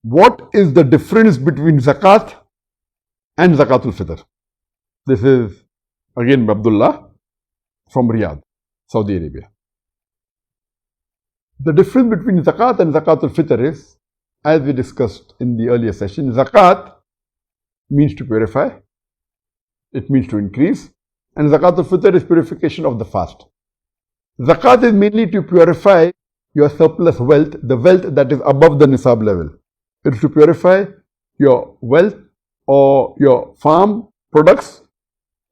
What is the difference between Zakat and Zakatul Fitr? This is again Abdullah from Riyadh, Saudi Arabia. The difference between Zakat and Zakatul Fitr is, as we discussed in the earlier session, Zakat means to purify, it means to increase, and Zakatul Fitr is purification of the fast. Zakat is mainly to purify your surplus wealth, the wealth that is above the nisab level. It is to purify your wealth or your farm products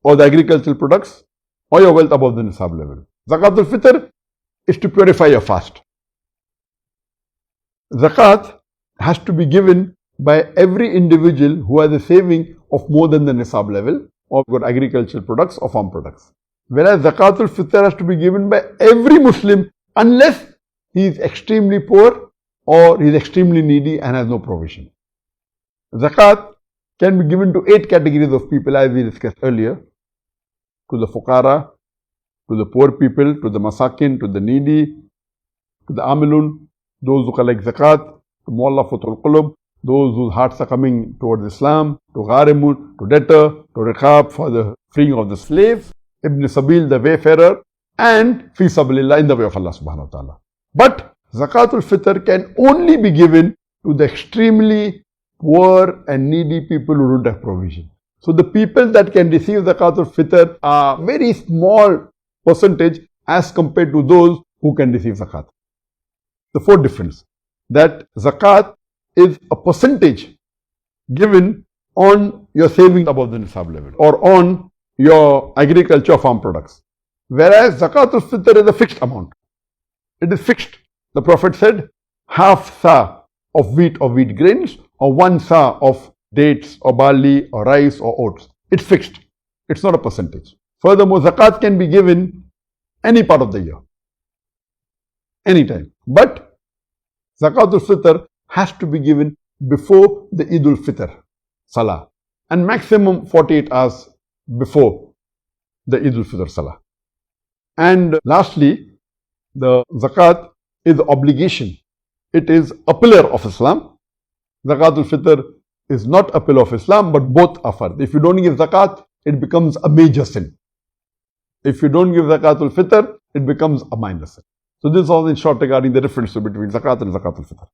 or the agricultural products or your wealth above the nisab level. Zakatul Fitr is to purify your fast. Zakat has to be given by every individual who has a saving of more than the nisab level or got agricultural products or farm products. Whereas Zakatul Fitr has to be given by every Muslim unless he is extremely poor or he is extremely needy and has no provision. Zakat can be given to 8 categories of people, as we discussed earlier: to the fuqara, to the poor people, to the masakin, to the needy, to the amilun, those who collect zakat, to mu'allafatul qulub, those whose hearts are coming towards Islam, to gharimun, to debtor, to riqab for the freeing of the slaves, ibn sabil, the wayfarer, and fi sabilillah, in the way of Allah subhanahu wa ta'ala. But Zakatul Fitr can only be given to the extremely poor and needy people who don't have provision. So the people that can receive Zakatul Fitr are very small percentage as compared to those who can receive Zakat. The fourth difference, that Zakat is a percentage given on your saving above the nisab level or on your agriculture farm products. Whereas Zakatul Fitr is a fixed amount. It is fixed. The Prophet said, half sa of wheat or wheat grains or 1 sa of dates or barley or rice or oats. It's fixed. It's not a percentage. Furthermore, Zakat can be given any part of the year, anytime. But Zakatul Fitr has to be given before the Eid al-Fitr Salah and maximum 48 hours before the Eid al-Fitr Salah. And lastly, the Zakat is obligation. It is a pillar of Islam. Zakatul Fitr is not a pillar of Islam, but both are fard. If you don't give Zakat, it becomes a major sin. If you don't give Zakatul Fitr, it becomes a minor sin. So this is all in short regarding the difference between Zakat and Zakatul Fitr.